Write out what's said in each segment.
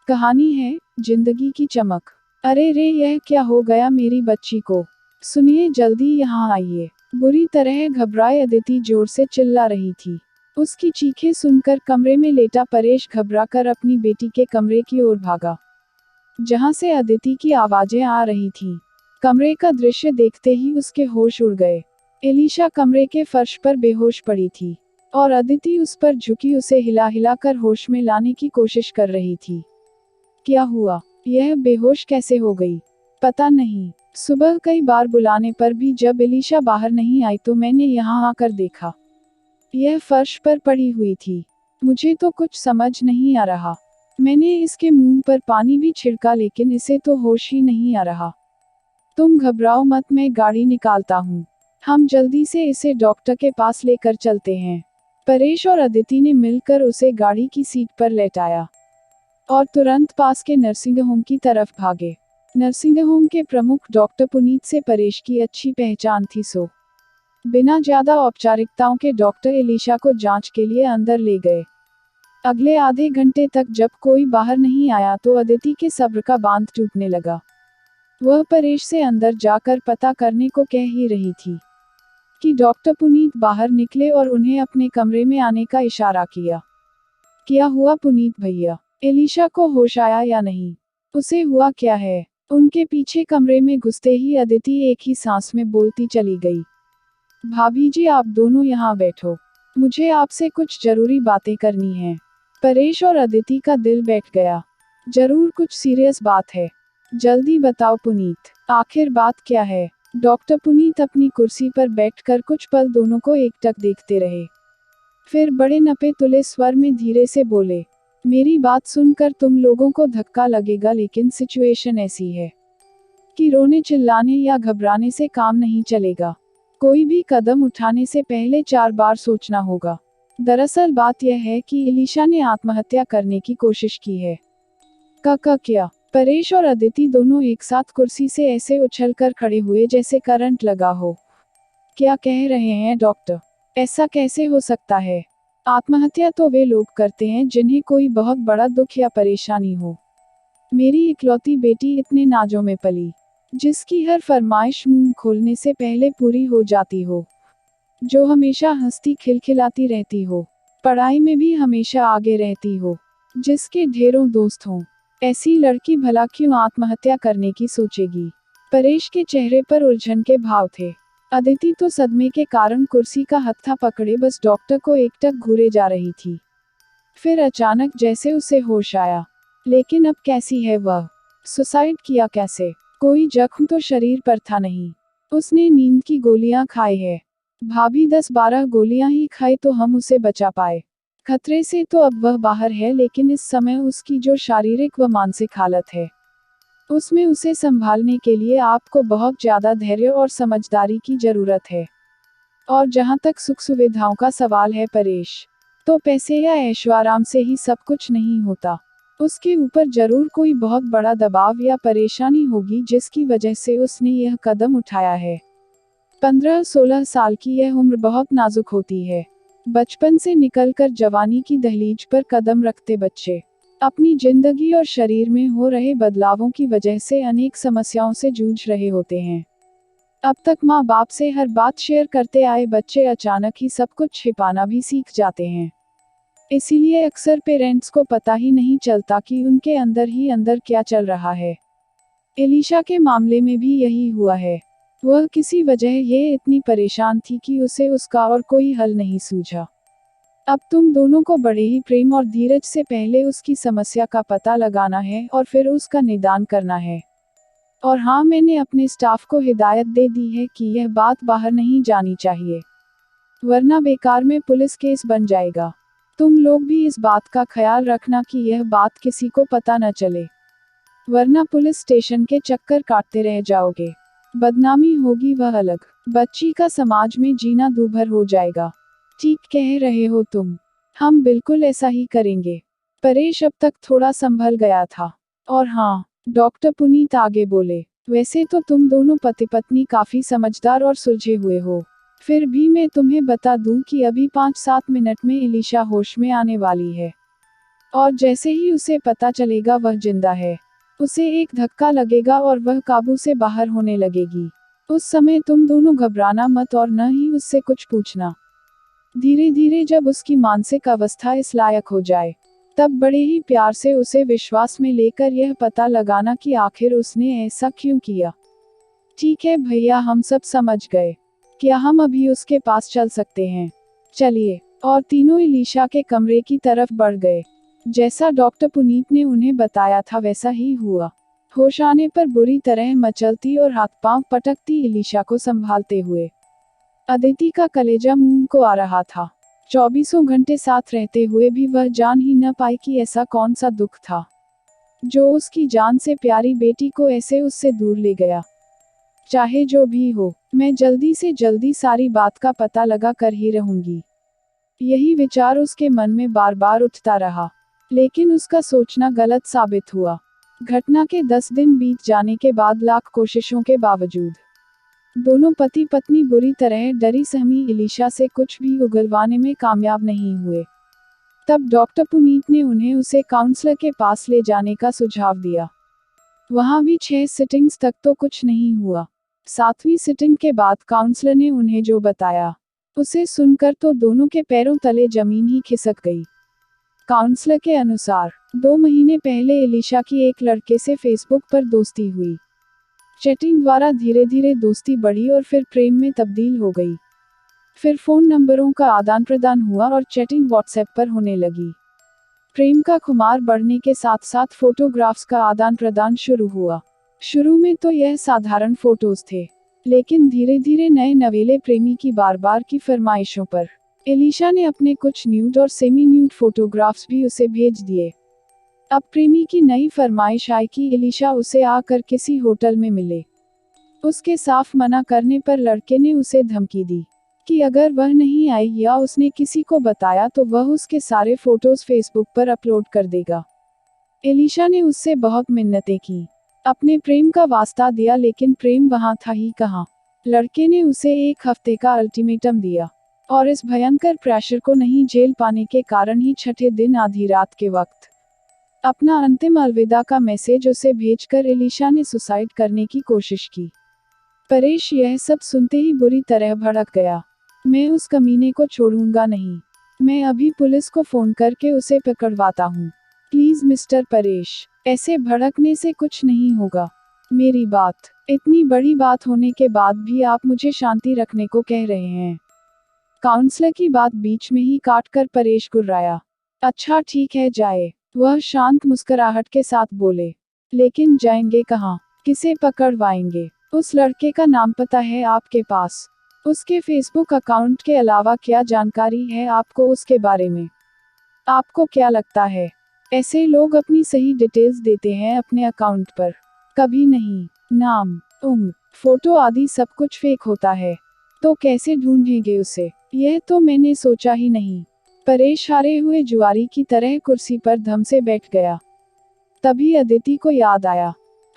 कहानी है जिंदगी की चमक। अरे रे, यह क्या हो गया मेरी बच्ची को? सुनिए, जल्दी यहाँ आइए। बुरी तरह घबराए अदिति जोर से चिल्ला रही थी। उसकी चीखें सुनकर कमरे में लेटा परेश घबराकर अपनी बेटी के कमरे की ओर भागा, जहाँ से अदिति की आवाजें आ रही थीं। कमरे का दृश्य देखते ही उसके होश उड़ गए। एलिशा कमरे के फर्श पर बेहोश पड़ी थी और अदिति उस पर झुकी उसे हिला हिला कर होश में लाने की कोशिश कर रही थी। क्या हुआ? यह बेहोश कैसे हो गई? पता नहीं। सुबह कई बार बुलाने पर भी जब एलिशा बाहर नहीं आई तो मैंने यहाँ आकर देखा, यह फर्श पर पड़ी हुई थी। मुझे तो कुछ समझ नहीं आ रहा। मैंने इसके मुंह पर पानी भी छिड़का लेकिन इसे तो होश ही नहीं आ रहा। तुम घबराओ मत, मैं गाड़ी निकालता हूँ। हम जल्दी से इसे डॉक्टर के पास लेकर चलते हैं। परेश और अदिति ने मिलकर उसे गाड़ी की सीट पर लेटाया और तुरंत पास के नर्सिंग होम की तरफ भागे। नर्सिंग होम के प्रमुख डॉक्टर पुनीत से परेश की अच्छी पहचान थी, सो बिना ज्यादा औपचारिकताओं के डॉक्टर एलिशा को जांच के लिए अंदर ले गए। अगले आधे घंटे तक जब कोई बाहर नहीं आया तो अदिति के सब्र का बांध टूटने लगा। वह परेश से अंदर जाकर पता करने को कह ही रही थी कि डॉक्टर पुनीत बाहर निकले और उन्हें अपने कमरे में आने का इशारा किया। क्या हुआ पुनीत भैया? एलिशा को होश आया या नहीं? उसे हुआ क्या है? उनके पीछे कमरे में घुसते ही अदिति एक ही सांस में बोलती चली गई। भाभी जी, आप दोनों यहाँ बैठो, मुझे आपसे कुछ जरूरी बातें करनी हैं। परेश और अदिति का दिल बैठ गया। जरूर कुछ सीरियस बात है, जल्दी बताओ पुनीत, आखिर बात क्या है? डॉक्टर पुनीत अपनी कुर्सी पर बैठकर कुछ पल दोनों को एकटक देखते रहे। फिर बड़े नपे तुले स्वर में धीरे से बोले, मेरी बात सुनकर तुम लोगों को धक्का लगेगा लेकिन सिचुएशन ऐसी है कि रोने चिल्लाने या घबराने से काम नहीं चलेगा। कोई भी कदम उठाने से पहले 4 बार सोचना होगा। दरअसल बात यह है कि एलिशा ने आत्महत्या करने की कोशिश की है। क्या? परेश और अदिति दोनों एक साथ कुर्सी से ऐसे उछलकर खड़े हुए जैसे करंट लगा हो। क्या कह रहे हैं डॉक्टर? ऐसा कैसे हो सकता है? आत्महत्या तो वे लोग करते हैं जिन्हें कोई बहुत बड़ा दुख या परेशानी हो। मेरी इकलौती बेटी इतने नाजों में पली, जिसकी हर फरमाइश मुंह खोलने से पहले पूरी हो जाती हो, जो हमेशा हंसती खिलखिलाती रहती हो, पढ़ाई में भी हमेशा आगे रहती हो, जिसके ढेरों दोस्त हों, ऐसी लड़की भला क्यों आत्महत्या करने की सोचेगी? परेश के चेहरे पर उलझन के भाव थे। अदिति तो सदमे के कारण कुर्सी का हत्था पकड़े बस डॉक्टर को एकटक घूरे जा रही थी। फिर अचानक जैसे उसे होश आया। लेकिन अब कैसी है वह? सुसाइड किया कैसे? कोई जख्म तो शरीर पर था नहीं। उसने नींद की गोलियां खाई है। भाभी 10-12 गोलियां ही खाए तो हम उसे बचा पाए। खतरे से तो अब वह बाहर है लेकिन इस समय उसकी जो शारीरिक व मानसिक हालत है, उसमें उसे संभालने के लिए आपको बहुत ज्यादा धैर्य और समझदारी की जरूरत है। और जहां तक सुख सुविधाओं का सवाल है परेश, तो पैसे या ऐशोआराम से ही सब कुछ नहीं होता। उसके ऊपर जरूर कोई बहुत बड़ा दबाव या परेशानी होगी जिसकी वजह से उसने यह कदम उठाया है। 15-16 साल की यह उम्र बहुत नाजुक होती है। बचपन से निकलकर जवानी की दहलीज पर कदम रखते बच्चे अपनी जिंदगी और शरीर में हो रहे बदलावों की वजह से अनेक समस्याओं से जूझ रहे होते हैं। अब तक माँ बाप से हर बात शेयर करते आए बच्चे अचानक ही सब कुछ छिपाना भी सीख जाते हैं। इसीलिए अक्सर पेरेंट्स को पता ही नहीं चलता कि उनके अंदर ही अंदर क्या चल रहा है। एलिशा के मामले में भी यही हुआ है। वह किसी वजह ये इतनी परेशान थी कि उसे उसका और कोई हल नहीं सूझा। अब तुम दोनों को बड़े ही प्रेम और धीरज से पहले उसकी समस्या का पता लगाना है और फिर उसका निदान करना है। और हाँ, मैंने अपने स्टाफ को हिदायत दे दी है कि यह बात बाहर नहीं जानी चाहिए, वरना बेकार में पुलिस केस बन जाएगा। तुम लोग भी इस बात का ख्याल रखना कि यह बात किसी को पता न चले, वरना पुलिस स्टेशन के चक्कर काटते रह जाओगे। बदनामी होगी वह अलग, बच्ची का समाज में जीना दूभर हो जाएगा। ठीक कह रहे हो तुम, हम बिल्कुल ऐसा ही करेंगे। परेश अब तक थोड़ा संभल गया था। और हाँ, डॉक्टर पुनीत आगे बोले, वैसे तो तुम दोनों पति पत्नी काफी समझदार और सुलझे हुए हो। फिर भी मैं तुम्हें बता दूं कि अभी 5-7 मिनट में एलिशा होश में आने वाली है। और जैसे ही उसे पता चलेगा वह जिंदा है, उसे एक धक्का लगेगा और वह काबू से बाहर होने लगेगी। उस समय तुम दोनों घबराना मत और न ही उससे कुछ पूछना। धीरे धीरे जब उसकी मानसिक अवस्था इस लायक हो जाए, तब बड़े ही प्यार से उसे विश्वास में लेकर यह पता लगाना कि आखिर उसने ऐसा क्यों किया। ठीक है भैया, हम सब समझ गए। क्या हम अभी उसके पास चल सकते हैं? चलिए। और तीनों एलिशा के कमरे की तरफ बढ़ गए। जैसा डॉक्टर पुनीत ने उन्हें बताया था वैसा ही हुआ। होश आने पर बुरी तरह मचलती और हाथ पांव पटकती एलिशा को संभालते हुए अदिति का कलेजा मुंह को आ रहा था। 24 घंटे साथ रहते हुए भी वह जान ही न पाई कि ऐसा कौन सा दुख था जो उसकी जान से प्यारी बेटी को ऐसे उससे दूर ले गया। चाहे जो भी हो, मैं जल्दी से जल्दी सारी बात का पता लगा कर ही रहूंगी। यही विचार उसके मन में बार बार उठता रहा, लेकिन उसका सोचना गलत साबित हुआ। घटना के 10 दिन बीत जाने के बाद लाख कोशिशों के बावजूद दोनों पति पत्नी बुरी तरह डरी सहमी एलिशा से कुछ भी उगलवाने में कामयाब नहीं हुए। तब डॉक्टर पुनीत ने उन्हें उसे काउंसलर के पास ले जाने का सुझाव दिया। वहां भी 6 सिटिंग्स तक तो कुछ नहीं हुआ। 7वीं सिटिंग के बाद काउंसलर ने उन्हें जो बताया, उसे सुनकर तो दोनों के पैरों तले जमीन ही खिसक गई। काउंसलर के अनुसार 2 महीने पहले एलिशा की एक लड़के से फेसबुक पर दोस्ती हुई। चैटिंग द्वारा धीरे धीरे दोस्ती बढ़ी और फिर प्रेम में तब्दील हो गई। फिर फोन नंबरों का आदान प्रदान हुआ और चैटिंग व्हाट्सएप पर होने लगी। प्रेम का खुमार बढ़ने के साथ साथ फोटोग्राफ्स का आदान प्रदान शुरू हुआ। शुरू में तो यह साधारण फोटोज थे, लेकिन धीरे धीरे नए नवेले प्रेमी की बार बार की फरमाइशों पर एलिशा ने अपने कुछ न्यूड और सेमी न्यूड फोटोग्राफ्स भी उसे भेज दिए। अब प्रेमी की नई फरमाइश आई कि एलिशा उसे आकर किसी होटल में मिले। उसके साफ मना करने पर लड़के ने उसे धमकी दी कि अगर वह नहीं आई या उसने किसी को बताया तो वह उसके सारे फोटोज फेसबुक पर अपलोड कर देगा। एलिशा ने उससे बहुत मिन्नतें की, अपने प्रेम का वास्ता दिया, लेकिन प्रेम वहां था ही कहां। लड़के ने उसे 1 हफ्ते का अल्टीमेटम दिया और इस भयंकर प्रेशर को नहीं झेल पाने के कारण ही छठे दिन आधी रात के वक्त अपना अंतिम अलविदा का मैसेज उसे भेजकर एलिशा ने सुसाइड करने की कोशिश की। परेश यह सब सुनते ही बुरी तरह भड़क गया। मैं उस कमीने को छोड़ूंगा नहीं। मैं अभी पुलिस को फोन करके उसे पकड़वाता हूँ। प्लीज मिस्टर परेश, ऐसे भड़कने से कुछ नहीं होगा। मेरी बात, इतनी बड़ी बात होने के बाद भी आप मुझे शांति रखने को कह रहे हैं। काउंसलर की बात बीच में ही काट कर परेश गुर्राया। अच्छा ठीक है जाए, वह शांत मुस्कुराहट के साथ बोले। लेकिन जाएंगे कहाँ? किसे पकड़वाएंगे? उस लड़के का नाम पता है आपके पास? उसके फेसबुक अकाउंट के अलावा क्या जानकारी है आपको उसके बारे में? आपको क्या लगता है ऐसे लोग अपनी सही डिटेल्स देते हैं अपने अकाउंट पर? कभी नहीं। नाम, उम्र, फोटो आदि सब कुछ फेक होता है। तो कैसे ढूंढेंगे उसे? यह तो मैंने सोचा ही नहीं। परेश हारे हुए जुआरी की तरह कुर्सी पर धम से बैठ गया। तभी अदिति को याद आया,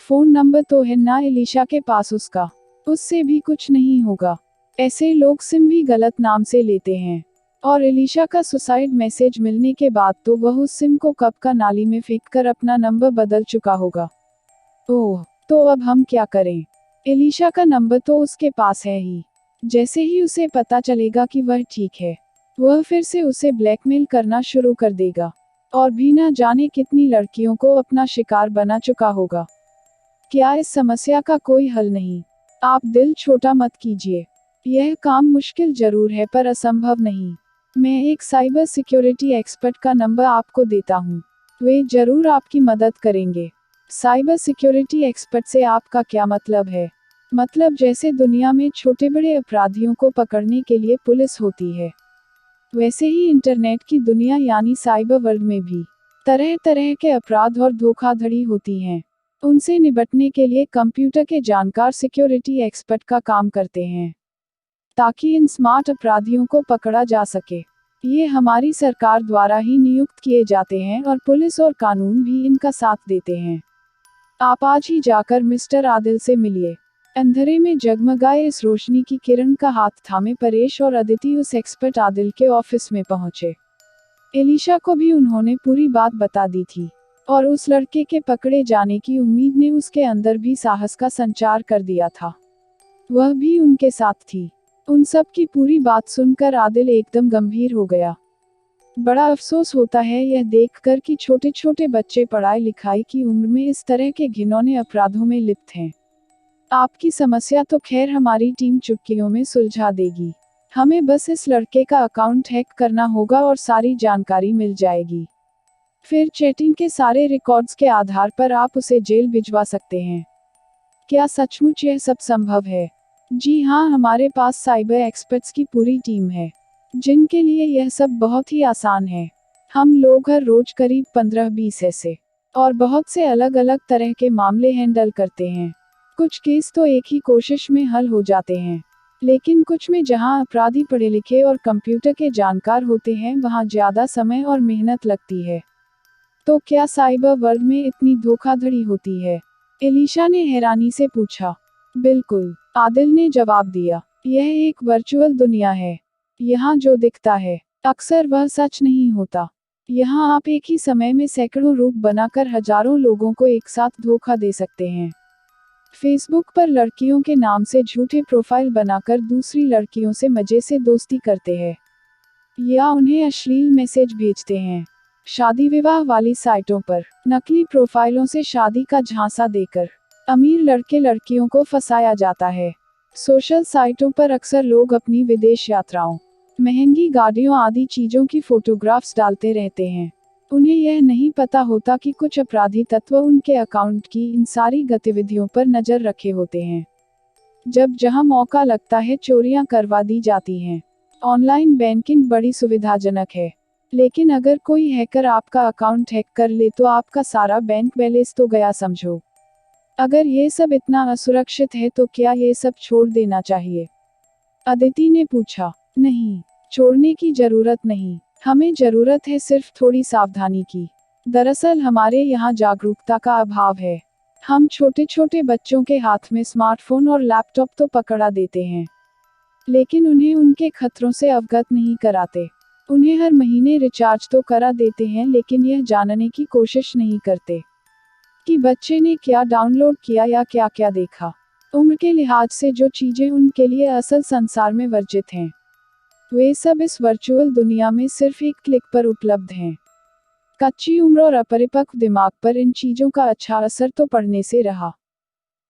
फोन नंबर तो है ना एलिशा के पास उसका, उससे भी कुछ नहीं होगा। ऐसे लोग सिम भी गलत नाम से लेते हैं। और एलिशा का सुसाइड मैसेज मिलने के बाद तो वह उस सिम को कब का नाली में फेंककर अपना नंबर बदल चुका होगा। ओह, तो अब हम क्या करें? एलिशा का नंबर तो उसके पास है ही। जैसे ही उसे पता चलेगा कि वह ठीक है, वह फिर से उसे ब्लैकमेल करना शुरू कर देगा और भी ना जाने कितनी लड़कियों को अपना शिकार बना चुका होगा। क्या इस समस्या का कोई हल नहीं? आप दिल छोटा मत कीजिए। यह काम मुश्किल जरूर है पर असंभव नहीं। मैं एक साइबर सिक्योरिटी एक्सपर्ट का नंबर आपको देता हूँ, वे जरूर आपकी मदद करेंगे। साइबर सिक्योरिटी एक्सपर्ट से आपका क्या मतलब है? मतलब जैसे दुनिया में छोटे बड़े अपराधियों को पकड़ने के लिए पुलिस होती है, वैसे ही इंटरनेट की दुनिया यानी साइबर वर्ल्ड में भी तरह तरह के अपराध और धोखाधड़ी होती हैं। उनसे निपटने के लिए कंप्यूटर के जानकार सिक्योरिटी एक्सपर्ट का काम करते हैं, ताकि इन स्मार्ट अपराधियों को पकड़ा जा सके। ये हमारी सरकार द्वारा ही नियुक्त किए जाते हैं और पुलिस और कानून भी इनका साथ देते हैं। आप आज ही जाकर मिस्टर आदिल से मिलिए। अंधेरे में जगमगाए इस रोशनी की किरण का हाथ थामे परेश और अदिति उस एक्सपर्ट आदिल के ऑफिस में पहुंचे। एलिशा को भी उन्होंने पूरी बात बता दी थी, और उस लड़के के पकड़े जाने की उम्मीद ने उसके अंदर भी साहस का संचार कर दिया था। वह भी उनके साथ थी। उन सब की पूरी बात सुनकर आदिल एकदम गंभीर हो गया। बड़ा अफसोस होता है यह देखकर कि छोटे छोटे बच्चे पढ़ाई लिखाई की उम्र में इस तरह के घिनौने अपराधों में लिप्त हैं। आपकी समस्या तो खैर हमारी टीम चुटकियों में सुलझा देगी। हमें बस इस लड़के का अकाउंट हैक करना होगा और सारी जानकारी मिल जाएगी। फिर चैटिंग के सारे रिकॉर्ड्स के आधार पर आप उसे जेल भिजवा सकते हैं। क्या सचमुच यह सब संभव है? जी हाँ, हमारे पास साइबर एक्सपर्ट्स की पूरी टीम है, जिनके लिए यह सब बहुत ही आसान है। हम लोग हर रोज करीब 15-20 ऐसे और बहुत से अलग अलग तरह के मामले हैंडल करते हैं। कुछ केस तो एक ही कोशिश में हल हो जाते हैं, लेकिन कुछ में जहां अपराधी पढ़े लिखे और कंप्यूटर के जानकार होते हैं वहां ज्यादा समय और मेहनत लगती है। तो क्या साइबर वर्ल्ड में इतनी धोखाधड़ी होती है? एलिशा ने हैरानी से पूछा। बिल्कुल, आदिल ने जवाब दिया। यह एक वर्चुअल दुनिया है। यहाँ जो दिखता है, अक्सर वह सच नहीं होता। यहाँ आप एक ही समय में सैकड़ों रूप बनाकर हजारों लोगों को एक साथ धोखा दे सकते हैं। फेसबुक पर लड़कियों के नाम से झूठे प्रोफाइल बनाकर दूसरी लड़कियों से मजे से दोस्ती करते हैं, या उन्हें अश्लील मैसेज भेजते हैं। शादी विवाह वाली साइटों पर नकली प्रोफाइलों से शादी का झांसा देकर अमीर लड़के लड़कियों को फंसाया जाता है। सोशल साइटों पर अक्सर लोग अपनी विदेश यात्राओं, महंगी गाड़ियों आदि चीजों की फोटोग्राफ्स डालते रहते हैं। उन्हें यह नहीं पता होता कि कुछ अपराधी तत्व उनके अकाउंट की इन सारी गतिविधियों पर नजर रखे होते हैं। जब जहां मौका लगता है चोरियां करवा दी जाती हैं। ऑनलाइन बैंकिंग बड़ी सुविधाजनक है, लेकिन अगर कोई हैकर आपका अकाउंट हैक कर ले तो आपका सारा बैंक बैलेंस तो गया समझो। अगर ये सब इतना असुरक्षित है तो क्या ये सब छोड़ देना चाहिए? अदिति ने पूछा। नहीं, छोड़ने की जरूरत नहीं। हमें जरूरत है सिर्फ थोड़ी सावधानी की। दरअसल हमारे यहाँ जागरूकता का अभाव है। हम छोटे छोटे बच्चों के हाथ में स्मार्टफोन और लैपटॉप तो पकड़ा देते हैं, लेकिन उन्हें उनके खतरों से अवगत नहीं कराते। उन्हें हर महीने रिचार्ज तो करा देते हैं, लेकिन यह जानने की कोशिश नहीं करते कि बच्चे ने क्या डाउनलोड किया या क्या क्या देखा। उम्र के लिहाज से जो चीजें उनके लिए असल संसार में वर्जित हैं, वे सब इस वर्चुअल दुनिया में सिर्फ एक क्लिक पर उपलब्ध हैं। कच्ची उम्र और अपरिपक्व दिमाग पर इन चीजों का अच्छा असर तो पड़ने से रहा,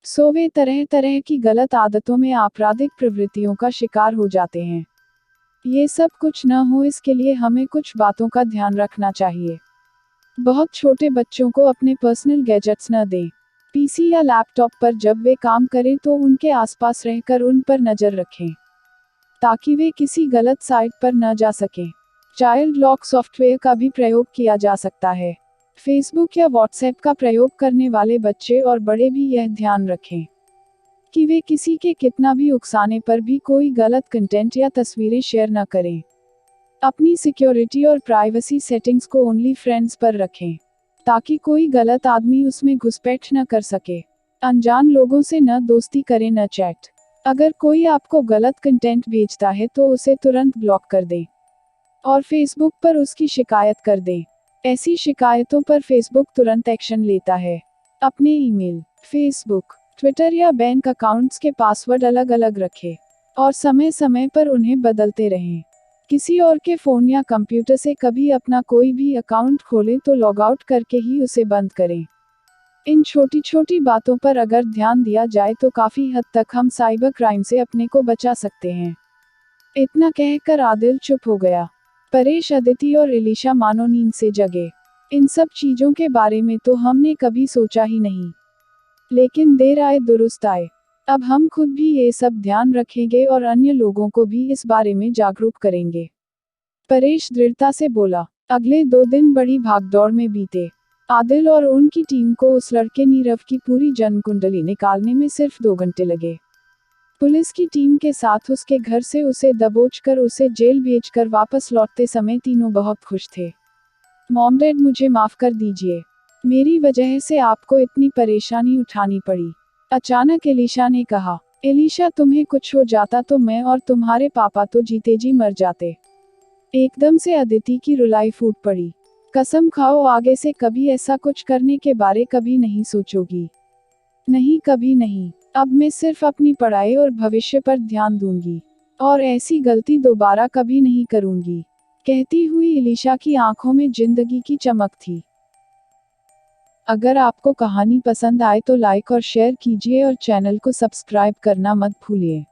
सो वे तरह तरह की गलत आदतों में आपराधिक प्रवृत्तियों का शिकार हो जाते हैं। ये सब कुछ न हो इसके लिए हमें कुछ बातों का ध्यान रखना चाहिए। बहुत छोटे बच्चों को अपने पर्सनल गैजेट्स न दें। पीसी या लैपटॉप पर जब वे काम करें तो उनके आसपास रहकर उन पर नजर रखें, ताकि वे किसी गलत साइट पर न जा सकें। चाइल्ड लॉक सॉफ्टवेयर का भी प्रयोग किया जा सकता है। फेसबुक या व्हाट्सएप का प्रयोग करने वाले बच्चे और बड़े भी यह ध्यान रखें कि वे किसी के कितना भी उकसाने पर भी कोई गलत कंटेंट या तस्वीरें शेयर न करें। अपनी सिक्योरिटी और प्राइवेसी सेटिंग्स को ओनली फ्रेंड्स पर रखें, ताकि कोई गलत आदमी उसमें घुसपैठ न कर सके। अनजान लोगों से न दोस्ती करें न चैट। अगर कोई आपको गलत कंटेंट भेजता है तो उसे तुरंत ब्लॉक कर दें और फेसबुक पर उसकी शिकायत कर दें। ऐसी शिकायतों पर फेसबुक तुरंत एक्शन लेता है। अपने ईमेल, फेसबुक, ट्विटर या बैंक अकाउंट्स के पासवर्ड अलग अलग रखें और समय समय पर उन्हें बदलते रहें। किसी और के फोन या कंप्यूटर से कभी अपना कोई भी अकाउंट खोलें तो लॉग आउट करके ही उसे बंद करें। इन छोटी छोटी बातों पर अगर ध्यान दिया जाए तो काफी हद तक हम साइबर क्राइम से अपने को बचा सकते हैं। इतना कहकर आदिल चुप हो गया। परेश, अदिति और एलिशा मानो नींद से जगे। इन सब चीजों के बारे में तो हमने कभी सोचा ही नहीं, लेकिन देर आए दुरुस्त आए। अब हम खुद भी ये सब ध्यान रखेंगे और अन्य लोगों को भी इस बारे में जागरूक करेंगे। परेश दृढ़ता से बोला। अगले 2 दिन बड़ी भागदौड़ में बीते। आदिल और उनकी टीम को उस लड़के नीरव की पूरी जन्म कुंडली निकालने में सिर्फ 2 घंटे लगे। पुलिस की टीम के साथ उसके घर से उसे दबोचकर उसे जेल भेजकर वापस लौटते समय तीनों बहुत खुश थे। मॉम डैड, मुझे माफ कर दीजिए, मेरी वजह से आपको इतनी परेशानी उठानी पड़ी, अचानक एलिशा ने कहा। एलिशा, तुम्हें कुछ हो जाता तो मैं और तुम्हारे पापा तो जीते जी मर जाते। एकदम से अदिति की रुलाई फूट पड़ी। कसम खाओ आगे से कभी ऐसा कुछ करने के बारे कभी नहीं सोचोगी। नहीं कभी नहीं। अब मैं सिर्फ अपनी पढ़ाई और भविष्य पर ध्यान दूंगी। और ऐसी गलती दोबारा कभी नहीं करूंगी। कहती हुई इलिशा की आंखों में जिंदगी की चमक थी। अगर आपको कहानी पसंद आए तो लाइक और शेयर कीजिए और चैनल को सब्सक्राइब करना मत भूलिए।